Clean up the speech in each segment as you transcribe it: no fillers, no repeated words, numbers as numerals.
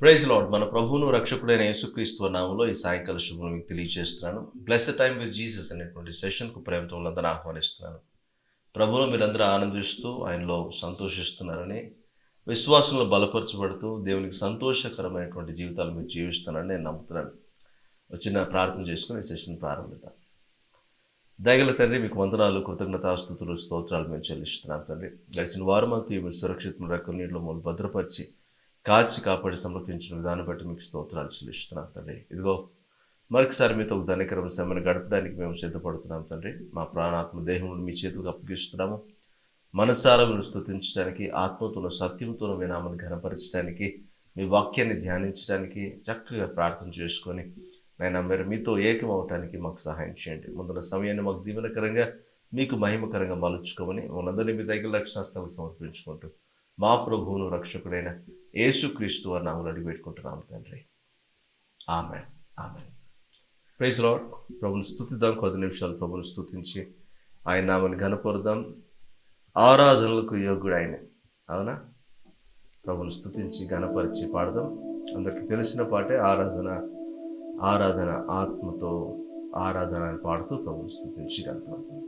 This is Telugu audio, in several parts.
Praise lord. మన ప్రభువును రక్షకుడైన యేసుక్రీస్తు నామములో ఈ సాయంకాల శుభములు మీకు తెలియజేస్తున్నాను. బ్లెస్డ్ టైమ్ విత్ జీసస్ అనేటువంటి సెషన్కు ప్రేమతో ఉన్నదని ఆహ్వానిస్తున్నాను. ప్రభువును మీరందరూ ఆనందిస్తూ ఆయనలో సంతోషిస్తున్నారని, విశ్వాసంలో బలపరచబడుతూ దేవునికి సంతోషకరమైనటువంటి జీవితాలు మీరు జీవిస్తున్నారని నేను నమ్ముతున్నాను. వచ్చిన ప్రార్థన చేసుకుని ఈ సెషన్ ప్రారంభిద్దాం. దయగల తండ్రి, మీకు వందనాలు, కృతజ్ఞతాస్తుతులు, స్తోత్రాలు మేము చెల్లిస్తున్నాం తండ్రి. గడిచిన వారమంతా మీరు సురక్షిత రెక్కల నీటిలో మమ్మల్ని భద్రపరిచి కాచి కాపాడి సంరక్షించిన విధానం బట్టి మీకు స్తోత్రాలు చెల్లిస్తున్నాం తండ్రి. ఇదిగో మరొకసారి మీతో ఒక ధన్యకరమైన సమయాన్ని గడపడానికి మేము సిద్ధపడుతున్నాం తండ్రి. మా ప్రాణాత్మ దేహమును మీ చేతులకు అప్పగిస్తున్నాము. మనసారా మీరు స్తుతించడానికి, ఆత్మతోనూ సత్యంతోనూ మీ నామాన్ని ఘనపరచడానికి, మీ వాక్యాన్ని ధ్యానించడానికి, చక్కగా ప్రార్థన చేసుకొని నేను మీరు మీతో ఏకమవటానికి మాకు సహాయం చేయండి. ముందున్న సమయాన్ని మాకు దీవెనకరంగా, మీకు మహిమకరంగా మలుచుకోమని మనందరినీ మీ దగ్గర రక్షణస్థలకు సమర్పించుకుంటూ మా ప్రభువును రక్షకుడైన యేసుక్రీస్తు వారి నామములో అడిగి పెట్టుకుంటున్నాము తండ్రి. Amen, amen. Praise lord. ప్రభుని స్తుతిద్దాం. 10 నిమిషాలు ప్రభుని స్తుతించి ఆయన నామాన్ని ఘనపరుద్దాం. ఆరాధనలకు యోగ్యుడు ఆయన. అవునా? ప్రభుని స్తుతించి ఘనపరిచి పాడదాం. అందరికీ తెలిసిన పాటే ఆరాధన. ఆరాధన ఆత్మతో ఆరాధన అని పాడుతూ ప్రభుని స్తుతించి ఘనపరుద్దాం.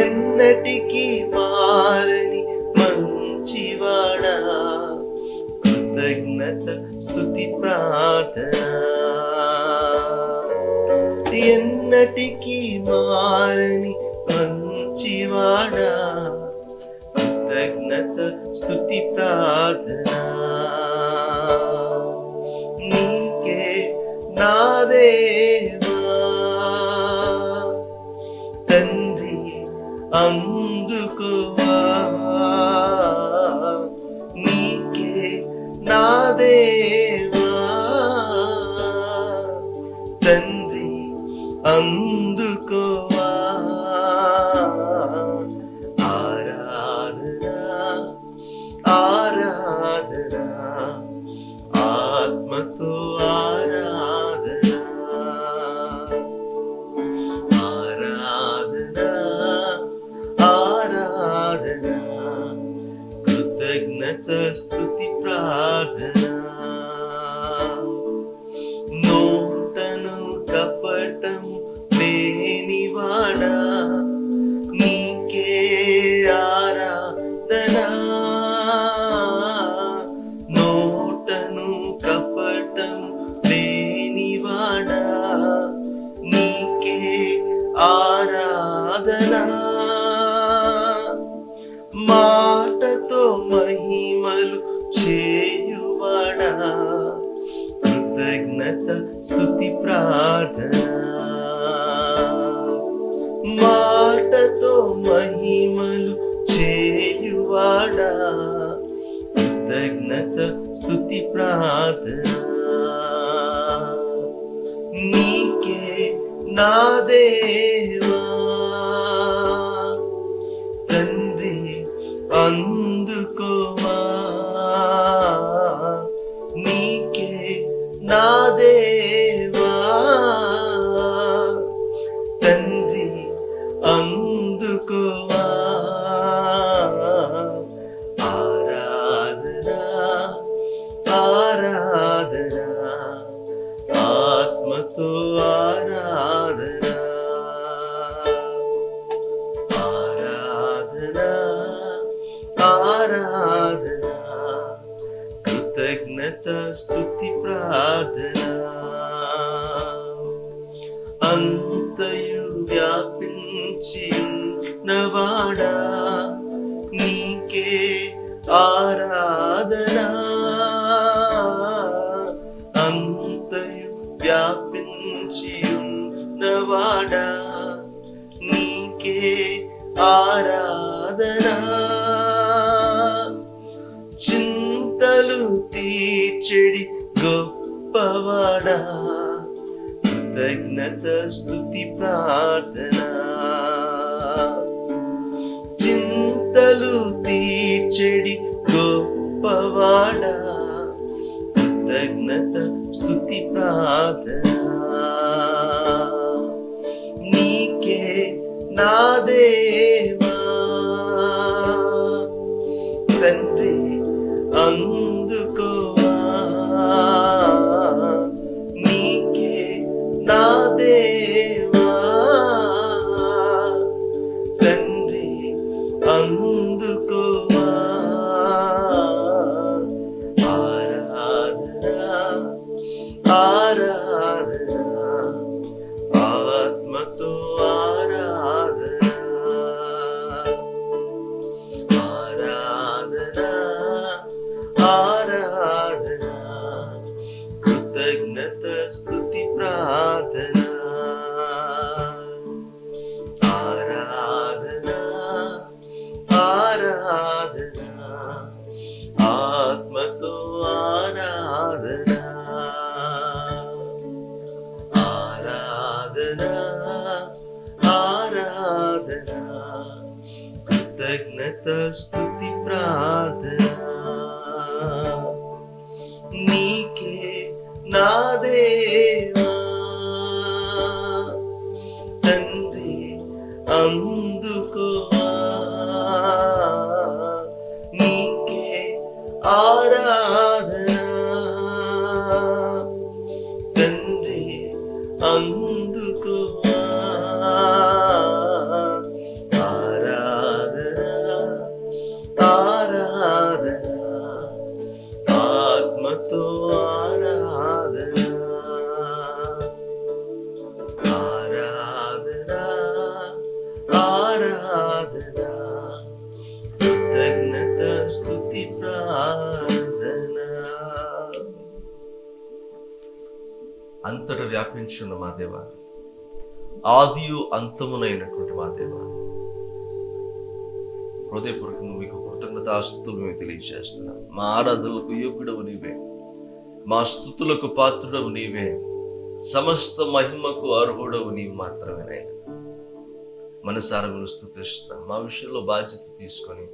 ఎన్నటికీ మారని మంచివాడా, కృతజ్ఞత స్తుతి ప్రార్థన. ఎన్నటికీ మారని మంచివాడా, కృతజ్ఞత స్తుతి ప్రార్థన. నీకే నా దేవా తండ్రి అందుకోవా, నీకే నా దేవా తండ్రి అందుకోవా. ఆరాధన ఆరాధన ఆత్మతో ఆరాధన. ఆరాధన ఆరాధన కృతజ్ఞత స్తుతి ప్రార్థన. నోటను కపటము లేనివాడా, నీకే కృతజ్ఞత స్తుతి ప్రార్థన మాటతో మహిమలు చేయువాడా కృతజ్ఞత స్తుతి ప్రార్థన నీకే నా దేవా తండ్రి అందుకోవా నీకే నా దేవా తండ్రి అందుకోవా ఆరాధనా ఆరాధనా ఆత్మతో ఆరాధనా ఆరాధనా ఆరాధనా కృతజ్ఞత స్తుతి ప్రార్థన అంతయు వ్యాపించి నవాడా నీకే ఆరాధనా అంతయు వ్యాపించి నవాడా నీకే ఆరాధనా చింతలు తీర్చెడి గొప్పవాడా కృతజ్ఞత స్తుతి ప్రార్థన చింతలు తీర్చెడి గొప్పవాడా కృతజ్ఞత స్తుతి ప్రార్థన నీకే నా దేవా తండ్రి అందుకోవా నీకే నా దేవా తండ్రి అందుకోవా ఆరాధనా ఆరాధనా ఆత్మతో ఆరాధనా ఆరాధనా ఆరాధనా కృతజ్ఞత స్తుతి ప్రార్థన ఆరాధనా ఆరాధనా ఆత్మతో ఆరాధనా ఆరాధనా ఆరాధనా కృతజ్ఞత స్తుతి ప్రార్థన నీకే నా దేవా తండ్రి అందుకోవా నీకే ఆరాధనా తండ్రి అందుకోవా ఆరాధనా ఆరాధనా ఆత్మతో ఆరాధనా ఆరాధనా ఆరాధనా కృతజ్ఞత స్తుతి ప్రార్థన అంతట వ్యాపించున్న మా దేవ ఆదియు అంతమునైనటువంటి మా దేవ హృదయపూర్వకంగా మీకు కృతజ్ఞతాస్తుతులు మేము తెలియజేస్తున్నాం మా ఆరాధనలకు యోగ్యుడవు నీవే మా స్తుతులకు పాత్రుడవు నీవే సమస్త మహిమకు అర్హుడవు నీవు మాత్రమేనైనా మనసారా మేము స్తుతిస్తున్నాం మా విషయంలో బాధ్యత తీసుకొని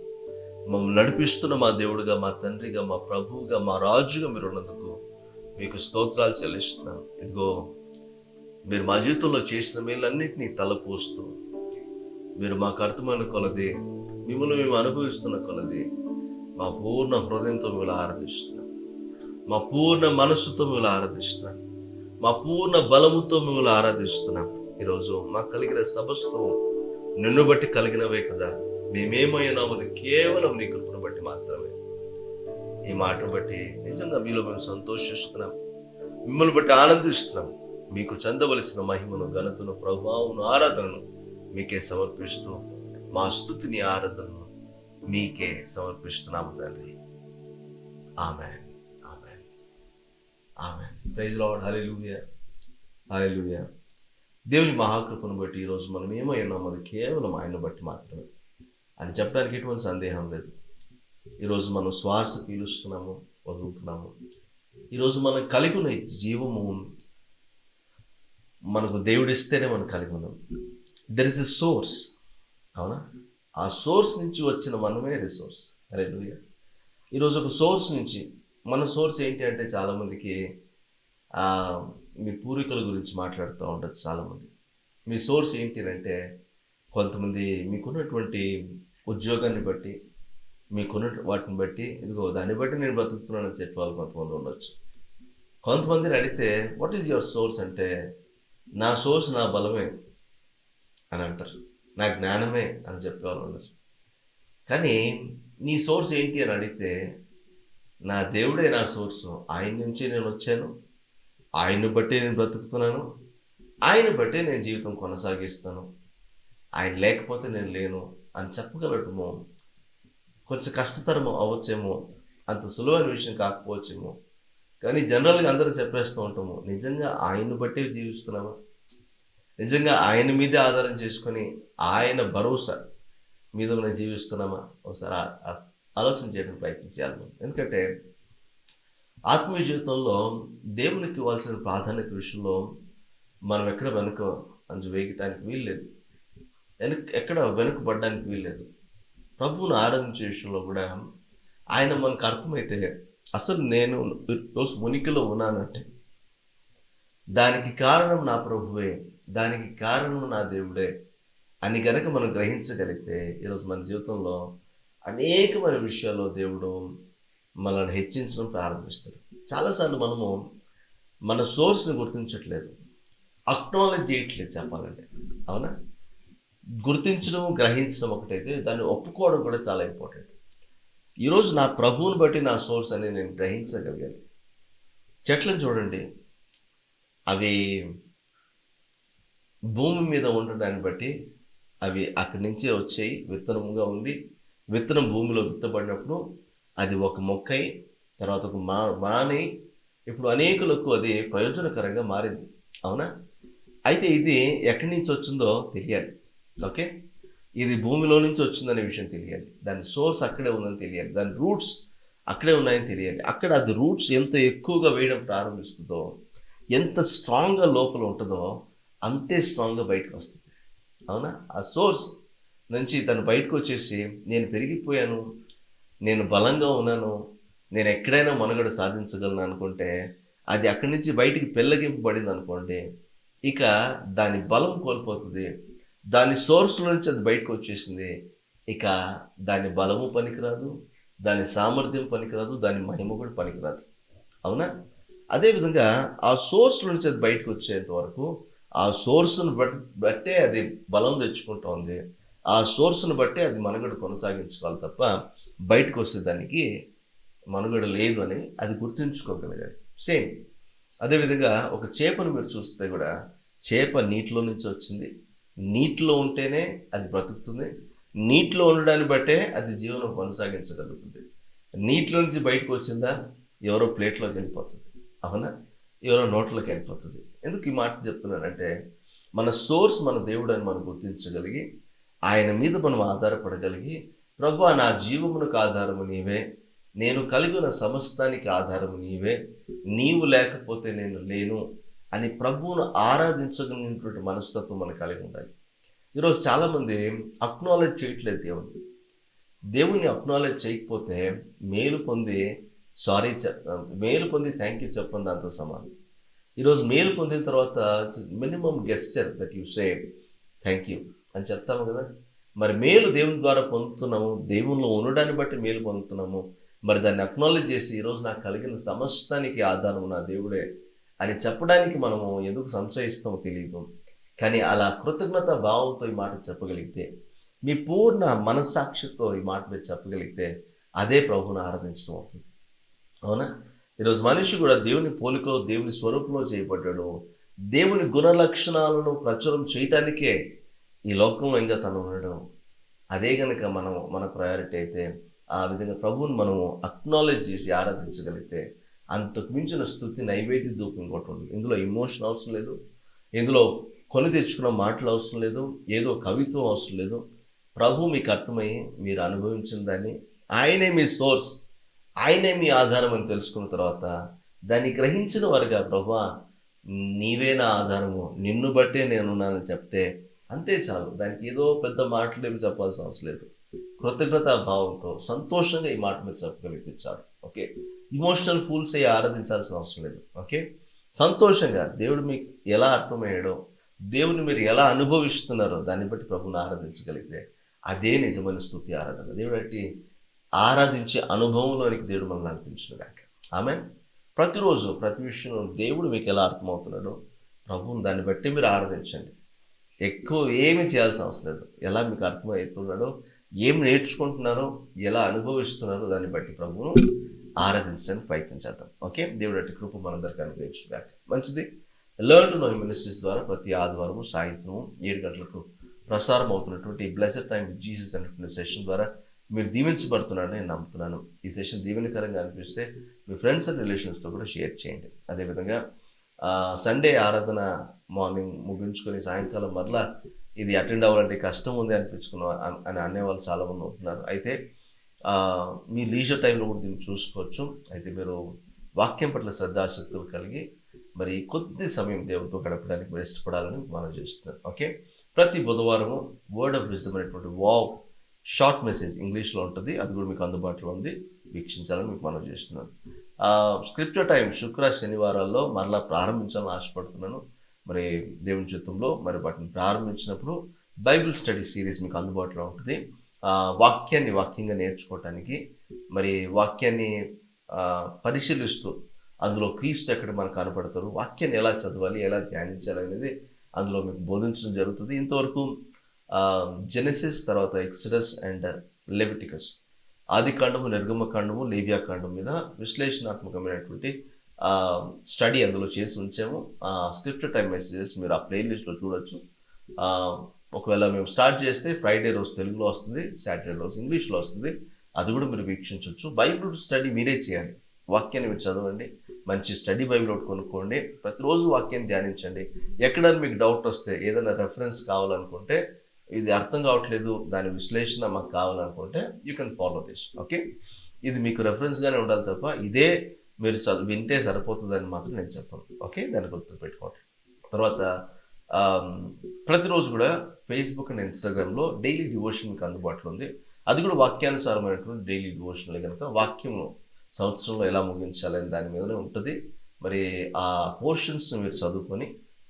మమ్మల్ని నడిపిస్తున్న మా దేవుడుగా మా తండ్రిగా మా ప్రభువుగా మా రాజుగా మీరు ఉన్నందుకు మీకు స్తోత్రాలు చెల్లిస్తున్నాం ఇదిగో మీరు మా జీవితంలో చేసిన మేలన్నింటినీ తలపోస్తూ మీరు మాకు అర్థమైన కొలది మిమ్మల్ని మేము అనుభవిస్తున్న కొలది మా పూర్ణ హృదయంతో మిమ్మల్ని ఆరాధిస్తున్నాం మా పూర్ణ మనస్సుతో మిమ్మల్ని ఆరాధిస్తున్నాం మా పూర్ణ బలముతో మిమ్మల్ని ఆరాధిస్తున్నాం ఈరోజు మాకు కలిగిన సమస్తం నిన్ను బట్టి కలిగినవే కదా మేమేమైనాము అది కేవలం నీ కృపను బట్టి మాత్రమే ఈ మాటను బట్టి నిజంగా మీలో మేము సంతోషిస్తున్నాం మిమ్మల్ని బట్టి ఆనందిస్తున్నాం మీకు చెందవలసిన మహిమను ఘనతను ప్రభావమును ఆరాధనను మీకే సమర్పిస్తూ మా స్తుతిని ఆరాధనను మీకే సమర్పిస్తున్నాము తండ్రి ఆమేన్ ఆమేన్ ఆమేన్. Praise lord. హల్లెలూయా, హల్లెలూయా. దేవుని మహాకృపను బట్టి ఈరోజు మనం ఏమై ఉన్నామో అది కేవలం ఆయన బట్టి మాత్రమే అని చెప్పడానికి ఎటువంటి సందేహం లేదు. ఈరోజు మనం శ్వాస పీలుస్తున్నాము, వదులుతున్నాము. ఈరోజు మనం కలిగి ఉన్న ఈ జీవము మనకు దేవుడిస్తేనే మనం కలిగి ఉన్నాం. దెర్ ఇస్ ఎ సోర్స్, అవునా? ఆ సోర్స్ నుంచి వచ్చిన మనమే రిసోర్స్. హల్లెలూయా. ఈరోజు ఒక సోర్స్ నుంచి, మన సోర్స్ ఏంటి అంటే చాలామందికి మీ పూర్వీకుల గురించి మాట్లాడుతూ ఉండొచ్చు చాలామంది. మీ సోర్స్ ఏంటి అంటే కొంతమంది మీకున్నటువంటి ఉద్యోగాన్ని బట్టి, మీకున్న వాటిని బట్టి, ఇదిగో దాన్ని బట్టి నేను బ్రతుకుతున్నానని చెప్పే వాళ్ళు కొంతమంది ఉండొచ్చు. కొంతమందిని అడిగితే వాట్ ఈజ్ యువర్ సోర్స్ అంటే నా సోర్స్ నా బలమే అని అంటారు, నా జ్ఞానమే అని చెప్పేవాళ్ళు ఉండొచ్చు. కానీ నీ సోర్స్ ఏంటి అని అడిగితే నా దేవుడే నా సోర్సు, ఆయన నుంచి నేను వచ్చాను, ఆయన్ని బట్టి నేను బ్రతుకుతున్నాను, ఆయన బట్టే నేను జీవితం కొనసాగిస్తాను, ఆయన లేకపోతే నేను లేను అని చెప్పగలటము కొంచెం కష్టతరం అవ్వచ్చేమో, అంత సులువైన విషయం కాకపోవచ్చేమో. కానీ జనరల్గా అందరూ చెప్పేస్తూ ఉంటాము, నిజంగా ఆయన్ని బట్టే జీవిస్తున్నామా? నిజంగా ఆయన మీదే ఆధారం చేసుకొని ఆయన భరోసా మీద మనం జీవిస్తున్నామా? ఒకసారి ఆలోచన చేయడానికి ప్రయత్నించాలి మనం. ఎందుకంటే ఆత్మీయ జీవితంలో దేవునికి ఇవ్వాల్సిన ప్రాధాన్యత విషయంలో మనం ఎక్కడ వెనుక అంచు వేయటానికి వీల్లేదు, ఎక్కడ వెనుకబడడానికి వీల్లేదు. ప్రభువును ఆరాధించే విషయంలో కూడా ఆయన మనకు అర్థమైతే అసలు నేను రోజు మునికిలో ఉన్నానంటే దానికి కారణం నా ప్రభువే, దానికి కారణం నా దేవుడే అని గనక మనం గ్రహించగలిగితే ఈరోజు మన జీవితంలో అనేకమైన విషయాల్లో దేవుడు మనల్ని హెచ్చించడం ప్రారంభిస్తాడు. చాలాసార్లు మనము మన సోర్స్ని గుర్తించట్లేదు, అక్నాలెడ్జ్ చేయట్లేదు చెప్పాలంటే, అవునా? గుర్తించడం, గ్రహించడం ఒకటైతే దాన్ని ఒప్పుకోవడం కూడా చాలా ఇంపార్టెంట్. ఈరోజు నా ప్రభువుని బట్టి నా సోర్స్ అని నేను గ్రహించగలిగాలి. చెట్లను చూడండి, అవి భూమి మీద ఉండడాన్ని బట్టి అవి అక్కడి నుంచే వచ్చాయి, విత్తనముగా ఉండి విత్తనం భూమిలో విత్తబడినప్పుడు అది ఒక మొక్కై తర్వాత ఒక మాని ఇప్పుడు అనేకులకు అది ప్రయోజనకరంగా మారింది, అవునా? అయితే ఇది ఎక్కడి నుంచి వచ్చిందో తెలియాలి, ఓకే? ఇది భూమిలో నుంచి వచ్చిందనే విషయం తెలియాలి, దాని సోర్స్ అక్కడే ఉందని తెలియాలి, దాని రూట్స్ అక్కడే ఉన్నాయని తెలియాలి. అక్కడ అది రూట్స్ ఎంత ఎక్కువగా వేయడం ప్రారంభిస్తుందో, ఎంత స్ట్రాంగ్గా లోపల ఉంటుందో అంతే స్ట్రాంగ్గా బయటకు వస్తుంది, అవునా? ఆ సోర్స్ నుంచి తను బయటకు వచ్చేసి నేను పెరిగిపోయాను, నేను బలంగా ఉన్నాను, నేను ఎక్కడైనా మనుగడ సాధించగలను అనుకుంటే అది అక్కడి నుంచి బయటికి పెళ్ళగింపబడింది అనుకోండి, ఇక దాని బలం కోల్పోతుంది. దాని సోర్స్లో నుంచి అది బయటకు వచ్చేసింది, ఇక దాని బలము పనికిరాదు, దాని సామర్థ్యం పనికిరాదు, దాని మహిమ కూడా పనికిరాదు, అవునా? అదేవిధంగా ఆ సోర్స్ నుంచి అది బయటకు వచ్చేంత వరకు ఆ సోర్స్ను బట్టే అది బలం తెచ్చుకుంటోంది, ఆ సోర్స్ను బట్టే అది మనుగడ కొనసాగించుకోవాలి తప్ప బయటకు వస్తే దానికి మనుగడ లేదు అని అది గుర్తుంచుకోగలగాలి. సేమ్ అదేవిధంగా ఒక చేపను మీరు చూస్తే కూడా చేప నీటిలో నుంచి వచ్చింది, నీటిలో ఉంటేనే అది బ్రతుకుతుంది, నీటిలో ఉండడాన్ని బట్టే అది జీవనం కొనసాగించగలుగుతుంది. నీటిలో నుంచి బయటకు వచ్చిందా ఎవరో ప్లేట్లోకి వెళ్ళిపోతుంది, అవునా? ఎవరో నోట్లోకి వెళ్ళిపోతుంది. ఎందుకు ఈ మాట చెప్తున్నానంటే మన సోర్స్ మన దేవుడు అని మనం గుర్తించగలిగి ఆయన మీద మనం ఆధారపడగలిగి, ప్రభువా నా జీవమునకు ఆధారము నీవే, నేను కలిగిన సమస్తానికి ఆధారము నీవే, నీవు లేకపోతే నేను లేను అని ప్రభువును ఆరాధించగలిగినటువంటి మనస్తత్వం మనకు కలిగి ఉండాలి. ఈరోజు చాలామంది అక్నాలెడ్జ్ చేయట్లేదు దేవుణ్ణి అక్నాలెడ్జ్ చేయకపోతే మేలు పొంది మేలు పొంది థ్యాంక్ యూ చెప్పండి దాంతో సమానం. ఈరోజు మేలు పొందిన తర్వాత minimum gesture that you say thank you అని చెప్తాము కదా. మరి మేలు దేవుని ద్వారా పొందుతున్నాము, దేవునిలో ఉండడాన్ని బట్టి మేలు పొందుతున్నాము. మరి దాన్ని అక్నాలెడ్జ్ చేసి ఈరోజు నాకు కలిగిన సమస్తానికి ఆధారం నా దేవుడే అని చెప్పడానికి మనము ఎందుకు సంశయిస్తామో తెలియదు. కానీ అలా కృతజ్ఞత భావంతో ఈ మాట చెప్పగలిగితే, మీ పూర్ణ మనస్సాక్షితో ఈ మాట మీరు చెప్పగలిగితే అదే ప్రభువుని ఆరాధించడం అవుతుంది, అవునా? ఈరోజు మనిషి కూడా దేవుని పోలికలో దేవుని స్వరూపంలో చేయబడ్డాడు. దేవుని గుణలక్షణాలను ప్రచురం చేయటానికే ఈ లోకంలో ఇంకా తను ఉండడం. అదే కనుక మన ప్రయారిటీ అయితే ఆ విధంగా ప్రభువుని మనము అక్నాలెడ్జ్ చేసి ఆరాధించగలిగితే అంతకు మించిన స్తుతి నైవేద్య ధూపం ఇంకోటి ఉండదు. ఇందులో ఎమోషన్ అవసరం లేదు, ఇందులో కొని తెచ్చుకున్న మాటలు అవసరం లేదు, ఏదో కవిత్వం అవసరం లేదు. ప్రభు మీకు అర్థమయ్యి మీరు అనుభవించిన దాన్ని, ఆయనే మీ సోర్స్, ఆయనే మీ ఆధారం అని తెలుసుకున్న తర్వాత దాన్ని గ్రహించిన వారుగా ప్రభువా నీవే నా ఆధారము, నిన్ను బట్టే నేనున్నానని చెప్తే అంతే చాలు. దానికి ఏదో పెద్ద మాటలు ఏమి చెప్పాల్సిన అవసరం లేదు. కృతజ్ఞతా భావంతో సంతోషంగా ఈ మాట మీరు చెప్పగలిగితే చాలు. ఓకే, ఇమోషనల్ ఫూల్స్ అయ్యి ఆరాధించాల్సిన అవసరం లేదు. ఓకే, సంతోషంగా దేవుడు మీకు ఎలా అర్థమయ్యాడో, దేవుని మీరు ఎలా అనుభవిస్తున్నారో దాన్ని బట్టి ప్రభుని ఆరాధించగలిగితే అదే నిజమైన స్తుతి ఆరాధన. దేవుడు బట్టి ఆరాధించే అనుభవంలోనికి దేవుడు మనల్ని నడిపించుగాక. ఆమేన్. ప్రతిరోజు ప్రతి విషయంలో దేవుడు మీకు ఎలా అర్థమవుతున్నాడో ప్రభువుని దాన్ని బట్టి మీరు ఆరాధించండి. ఎక్కువ ఏమీ చేయాల్సిన అవసరం లేదు. ఎలా మీకు అర్థమవుతున్నాడో, ఏం నేర్చుకుంటున్నారో, ఎలా అనుభవిస్తున్నారో దాన్ని బట్టి ప్రభువును ఆరాధించడానికి ప్రయత్నం చేద్దాం. ఓకే, దేవుడు అట్టి కృప మనందరికీ అనుగ్రహించుగాక. మంచిది. లెర్న్ టు నో మినిస్ట్రీస్ ద్వారా ప్రతి ఆదివారం సాయంత్రం 7 గంటలకు ప్రసారం అవుతున్నటువంటి బ్లెస్డ్ టైం విత్ జీసస్ అనేటువంటి సెషన్ ద్వారా మీరు దీవించబడుతున్నారని నేను నమ్ముతున్నాను. ఈ సెషన్ దీవెనకరంగా అనిపిస్తే మీ ఫ్రెండ్స్ అండ్ రిలేషన్స్తో కూడా షేర్ చేయండి. అదేవిధంగా సండే ఆరాధన మార్నింగ్ ముగించుకొని సాయంకాలం మరలా ఇది అటెండ్ అవ్వాలంటే కష్టం ఉంది అని అనేవాళ్ళు చాలామంది ఉంటున్నారు. అయితే మీ లీజర్ టైంలో కూడా దీన్ని చూసుకోవచ్చు. అయితే మీరు వాక్యం పట్ల శ్రద్ధాశక్తులు కలిగి మరి కొద్ది సమయం దేవునితో గడపడానికి మీరు ఇష్టపడాలని మనం చేస్తున్నాను. ఓకే, ప్రతి బుధవారము వర్డ్ ఆఫ్ విజ్డమ్ అనేటువంటి షార్ట్ మెసేజ్ ఇంగ్లీష్లో ఉంటుంది. అది కూడా మీకు అందుబాటులో ఉంది, వీక్షించాలని మీకు మనం చేస్తున్నాను. స్క్రిప్చర్ టైం శుక్ర శనివారాల్లో మరలా ప్రారంభించాలని ఆశపడుతున్నాను. మరి దేవుని చిత్తంలో మరి వాటిని ప్రారంభించినప్పుడు బైబిల్ స్టడీ సిరీస్ మీకు అందుబాటులో ఉంటుంది. వాక్యంగా నేర్చుకోవటానికి, మరి వాక్యాన్ని పరిశీలిస్తూ అందులో క్రీస్తు ఎక్కడ మనకు కనపడతారు, వాక్యాన్ని ఎలా చదవాలి, ఎలా ధ్యానించాలి అనేది అందులో మీకు బోధించడం జరుగుతుంది. ఇంతవరకు జెనెసిస్, తర్వాత ఎక్సడస్ అండ్ లెవిటికస్, ఆదికాండము, నిర్గమకాండము, లేవియాకాండం మీద విశ్లేషణాత్మకమైనటువంటి స్టడీ అందులో చేసి ఉంచాము. స్క్రిప్చర్ టైం మెసేజెస్ మీరు ఆ ప్లేలిస్ట్లో చూడొచ్చు. ఒకవేళ మేము స్టార్ట్ చేస్తే ఫ్రైడే రోజు తెలుగులో వస్తుంది, సాటర్డే రోజు ఇంగ్లీష్లో వస్తుంది. అది కూడా మీరు వీక్షించవచ్చు. బైబిల్ స్టడీ మీరే చేయాలి. వాక్యాన్ని మీరు చదవండి, మంచి స్టడీ బైబిల్ ఒకటి కొనుక్కోండి, ప్రతిరోజు వాక్యాన్ని ధ్యానించండి. ఎక్కడైనా మీకు డౌట్ వస్తే, ఏదైనా రెఫరెన్స్ కావాలనుకుంటే, ఇది అర్థం కావట్లేదు దాని విశ్లేషణ మాకు కావాలనుకుంటే you can follow this. Okay, ఇది మీకు రెఫరెన్స్గానే ఉండాలి తప్ప ఇదే మీరు వింటే సరిపోతుందని మాత్రం నేను చెప్పను. ఓకే, దాన్ని గుర్తుపెట్టుకోండి. తర్వాత ప్రతిరోజు కూడా ఫేస్బుక్ అండ్ ఇన్స్టాగ్రామ్లో డైలీ డివోషన్ మీకు అందుబాటులో ఉంది. అది కూడా వాక్యానుసారమైనటువంటి డైలీ డివోషన్లే కనుక వాక్యము సంవత్సరంలో ఎలా ముగించాలని దాని మీదనే ఉంటుంది. మరి ఆ పోర్షన్స్ మీరు చదువుకొని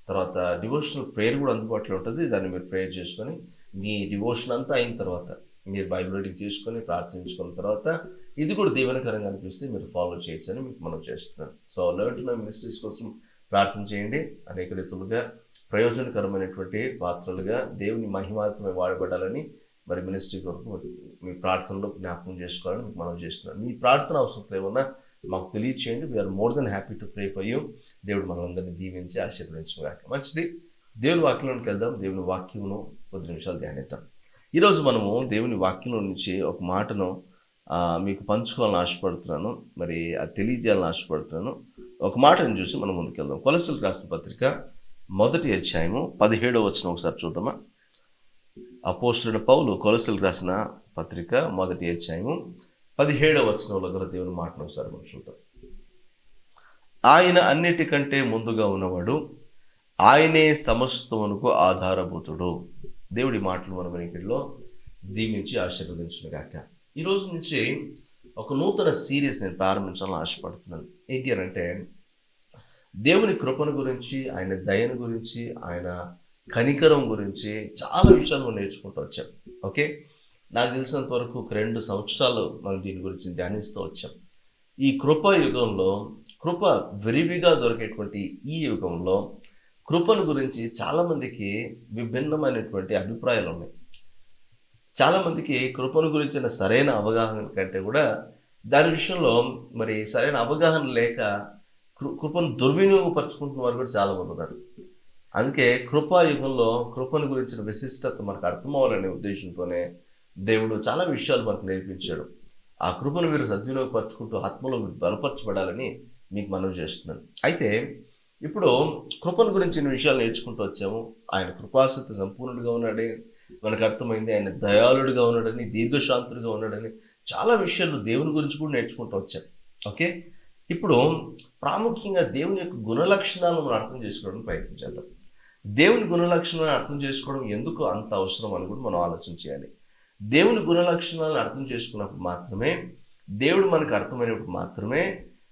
తర్వాత డివోషనల్ ప్రేయర్ కూడా అందుబాటులో ఉంటుంది. దాన్ని మీరు ప్రేయర్ చేసుకొని మీ డివోషన్ అంతా అయిన తర్వాత మీరు బైబిల్ రీడింగ్ చేసుకొని ప్రార్థించుకున్న తర్వాత ఇది కూడా దీవెనకరంగా అనిపిస్తే మీరు ఫాలో చేయొచ్చని మీకు మనం చేస్తున్నాను. So learn to know ministries కోసం ప్రార్థన చేయండి. అనేక రీతులుగా ప్రయోజనకరమైనటువంటి పాత్రలుగా దేవుని మహిమాత్మై వాడబడాలని మరి మినిస్ట్రీ కొరకు మీ ప్రార్థనలో జ్ఞాపకం చేసుకోవాలని మీకు మనం చేస్తున్నాను. మీ ప్రార్థన అవసరం ఏమన్నా మాకు తెలియచేయండి. We are more than happy to pray for you. దేవుడు మనందరినీ దీవించి ఆశీర్వదించుగాక. మంచిది, దేవుని వాక్యంలోకి వెళ్దాం. దేవుని వాక్యమును కొద్ది నిమిషాలు ధ్యానిద్దాం. ఈరోజు మనము దేవుని వాక్యంలో నుంచి ఒక మాటను మీకు పంచుకోవాలని ఆశపడుతున్నాను, మరి అది తెలియజేయాలని ఆశపడుతున్నాను. ఒక మాటను చూసి మనం ముందుకెళ్దాం. కొలస్సీలకు రాసిన పత్రిక 1వ అధ్యాయము 17వ వచనం ఒకసారి చూద్దామా. అపోస్తలుడైన పౌలు కొలస్సీలకు రాసిన పత్రిక 1వ అధ్యాయము 17వ వచనంలో గల దేవుని మాటను ఒకసారి మనం చూద్దాం. ఆయన అన్నిటికంటే ముందుగా ఉన్నవాడు, ఆయనే సమస్తమునకు ఆధారభూతుడు. దేవుడి మాటలు మన వెనుకలో దీవించి ఆశీర్వదించుగాక. ఈరోజు నుంచి ఒక నూతన సిరీస్ నేను ప్రారంభించాలని ఆశపడుతున్నాను. ఏంటి అని అంటే, దేవుని కృపను గురించి, ఆయన దయను గురించి, ఆయన కనికరం గురించి చాలా విషయాలు మనం నేర్చుకుంటూ వచ్చాం. ఓకే, నాకు తెలిసినంత వరకు ఒక 2 సంవత్సరాలు మనం దీని గురించి ధ్యానిస్తూ వచ్చాం. ఈ కృపా యుగంలో, కృప విరివిగా దొరికేటువంటి ఈ యుగంలో కృపను గురించి చాలామందికి విభిన్నమైనటువంటి అభిప్రాయాలు ఉన్నాయి. చాలామందికి కృపను గురించిన సరైన అవగాహన కంటే కూడా దాని విషయంలో మరి సరైన అవగాహన లేక కృపను దుర్వినియోగపరుచుకుంటున్న వారు కూడా చాలామంది ఉన్నారు. అందుకే కృపా యుగంలో కృపను గురించిన విశిష్టత మనకు అర్థం అవ్వాలనే ఉద్దేశంతోనే దేవుడు చాలా విషయాలు మనకు నేర్పించాడు. ఆ కృపను మీరు సద్వినియోగపరచుకుంటూ ఆత్మలో బలపరచబడాలని మీకు మనవి చేస్తున్నాను. అయితే ఇప్పుడు కృపను గురించిన విషయాలు నేర్చుకుంటూ వచ్చాము. ఆయన కృపాసక్తి సంపూర్ణుడిగా ఉన్నాడని మనకు అర్థమైంది. ఆయన దయాళుడిగా ఉన్నాడని, దీర్ఘశాంతుడిగా ఉన్నాడని చాలా విషయాలు దేవుని గురించి కూడా నేర్చుకుంటూ వచ్చాం. ఓకే, ఇప్పుడు ప్రాముఖ్యంగా దేవుని యొక్క గుణలక్షణాలను మనం అర్థం చేసుకోవడానికి ప్రయత్నం చేద్దాం. దేవుని గుణలక్షణాలను అర్థం చేసుకోవడం ఎందుకు అంత అవసరం అని కూడా మనం ఆలోచన చేయాలి. దేవుని గుణలక్షణాలను అర్థం చేసుకున్నప్పుడు మాత్రమే, దేవుడు మనకు అర్థమైనప్పుడు మాత్రమే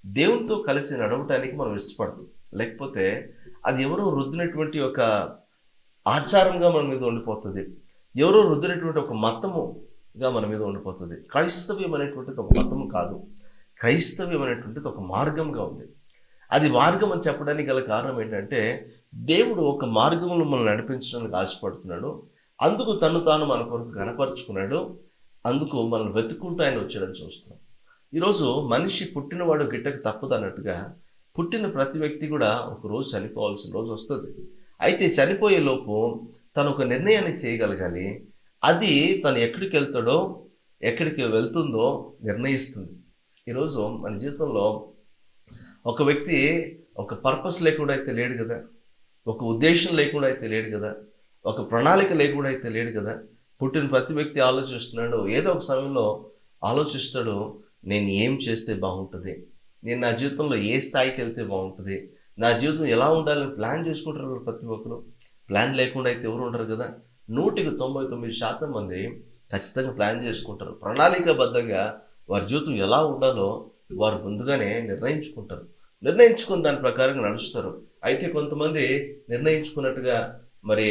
దేవునితో కలిసి నడవటానికి మనం ఇష్టపడతాం. లేకపోతే అది ఎవరో రుద్దినటువంటి ఒక ఆచారంగా మన మీద ఉండిపోతుంది, ఎవరో రుద్దినటువంటి ఒక మతముగా మన మీద ఉండిపోతుంది. క్రైస్తవ్యం అనేటువంటిది ఒక మతము కాదు, క్రైస్తవ్యం అనేటువంటిది ఒక మార్గంగా ఉంది. అది మార్గం అని చెప్పడానికి గల కారణం ఏంటంటే, దేవుడు ఒక మార్గంలో మనల్ని నడిపించడానికి ఆశపడుతున్నాడు. అందుకు తను తాను మన కొరకు కనపరుచుకున్నాడు. అందుకు మనం వెతుక్కుంటూ ఆయన వచ్చాడని చూస్తున్నాం. ఈరోజు మనిషి పుట్టినవాడు గిట్టకు తప్పదు అన్నట్టుగా పుట్టిన ప్రతి వ్యక్తి కూడా ఒక రోజు చనిపోవాల్సిన రోజు వస్తుంది. అయితే చనిపోయే లోపు తను ఒక నిర్ణయాన్ని చేయగలగాలి. అది తను ఎక్కడికి వెళ్తాడో, ఎక్కడికి వెళ్తుందో నిర్ణయిస్తుంది. ఈరోజు మన జీవితంలో ఒక వ్యక్తి ఒక పర్పస్ లేకుండా అయితే లేడు కదా, ఒక ఉద్దేశం లేకుండా అయితే లేడు కదా, ఒక ప్రణాళిక లేకుండా అయితే లేడు కదా. పుట్టిన ప్రతి వ్యక్తి ఆలోచిస్తున్నాడు, ఏదో ఒక సమయంలో ఆలోచిస్తాడు, నేను ఏం చేస్తే బాగుంటుంది, నేను నా జీవితంలో ఏ స్థాయికి వెళ్తే బాగుంటుంది, నా జీవితం ఎలా ఉండాలని ప్లాన్ చేసుకుంటారు ప్రతి ఒక్కరు. ప్లాన్ లేకుండా అయితే ఎవరు ఉండరు కదా. 99% మంది ఖచ్చితంగా ప్లాన్ చేసుకుంటారు. ప్రణాళికాబద్ధంగా వారి జీవితం ఎలా ఉండాలో వారు ముందుగానే నిర్ణయించుకుంటారు. నిర్ణయించుకుని దాని ప్రకారంగా నడుస్తారు. అయితే కొంతమంది నిర్ణయించుకున్నట్టుగా మరి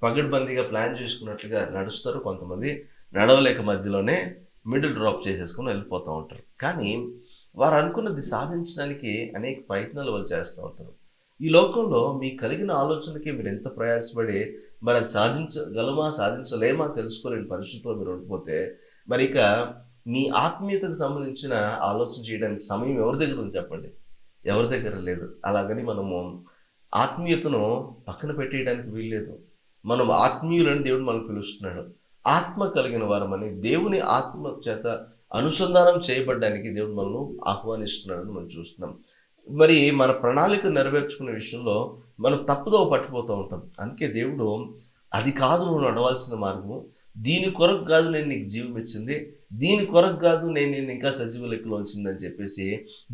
పగడ్బందీగా ప్లాన్ చేసుకున్నట్లుగా నడుస్తారు. కొంతమంది నడవలేక మధ్యలోనే మిడిల్ డ్రాప్ చేసేసుకొని వెళ్ళిపోతూ ఉంటారు. కానీ వారు అనుకున్నది సాధించడానికి అనేక ప్రయత్నాలు వాళ్ళు చేస్తూ ఉంటారు. ఈ లోకంలో మీకు కలిగిన ఆలోచనకి మీరు ఎంత ప్రయాసపడి మరి అది సాధించగలమా సాధించలేమా తెలుసుకోలేని పరిస్థితుల్లో మీరు ఉండిపోతే, మరి ఇక మీ ఆత్మీయతకు సంబంధించిన ఆలోచన చేయడానికి సమయం ఎవరి దగ్గర ఉంది చెప్పండి? ఎవరి దగ్గర లేదు. అలాగని మనము ఆత్మీయతను పక్కన పెట్టేయడానికి వీల్లేదు. మనం ఆత్మీయులని దేవుడు మనల్ని పిలుస్తున్నాడు. ఆత్మ కలిగిన వారమని, దేవుని ఆత్మ చేత అనుసంధానం చేయబడడానికి దేవుడు మనల్ని ఆహ్వానిస్తున్నాడని మనం చూస్తున్నాం. మరి మన ప్రణాళిక నెరవేర్చుకునే విషయంలో మనం తప్పుదోవ పట్టిపోతూ ఉంటాం. అందుకే దేవుడు అది కాదు నువ్వు నడవాల్సిన మార్గము, దీని కొరకు కాదు నేను నీకు జీవం ఇచ్చింది, దీని కొరకు కాదు నేను ఇంకా సజీవ లెక్కలో ఉంచిందని చెప్పేసి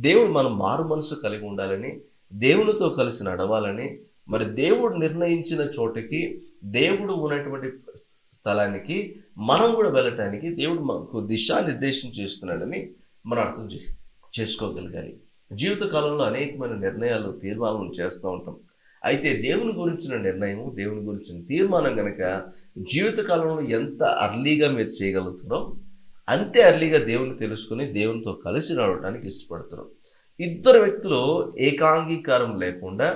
దేవుడు మనం మారు మనసు కలిగి ఉండాలని, దేవునితో కలిసి నడవాలని, మరి దేవుడు నిర్ణయించిన చోటకి, దేవుడు ఉన్నటువంటి స్థలానికి మనం కూడా వెళ్ళటానికి దేవుడు మనకు దిశానిర్దేశం చేస్తున్నాడని మనం అర్థం చేసుకోగలగాలి. జీవితకాలంలో అనేకమైన నిర్ణయాలు, తీర్మానాలు చేస్తూ ఉంటాం. అయితే దేవుని గురించిన నిర్ణయం, దేవుని గురించిన తీర్మానం కనుక జీవితకాలంలో ఎంత అర్లీగా మీరు చేయగలుగుతారో అంతే అర్లీగా దేవుని తెలుసుకుని దేవునితో కలిసి నడవడానికి ఇష్టపడతారు. ఇద్దరు వ్యక్తులు ఏకాంగీకారం లేకుండా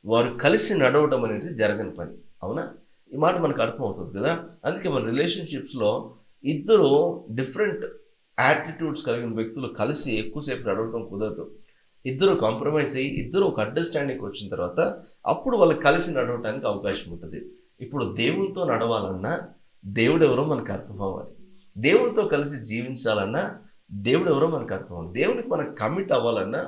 వారు కలిసి నడవడం అనేది జరగని పని. అవునా? ఈ మాట మనకు అర్థమవుతుంది కదా. అందుకే మన రిలేషన్షిప్స్లో ఇద్దరు డిఫరెంట్ యాటిట్యూడ్స్ కలిగిన వ్యక్తులు కలిసి ఎక్కువసేపు నడవడం కుదరదు. ఇద్దరు కాంప్రమైజ్ అయ్యి ఇద్దరు ఒక అండర్స్టాండింగ్కి వచ్చిన తర్వాత అప్పుడు వాళ్ళు కలిసి నడవడానికి అవకాశం ఉంటుంది. ఇప్పుడు దేవునితో నడవాలన్నా దేవుడు ఎవరో మనకు అర్థం అవ్వాలి. దేవునితో కలిసి జీవించాలన్నా దేవుడు ఎవరో మనకు అర్థం అవ్వాలి. దేవునికి మనకు కమిట్ అవ్వాలన్నా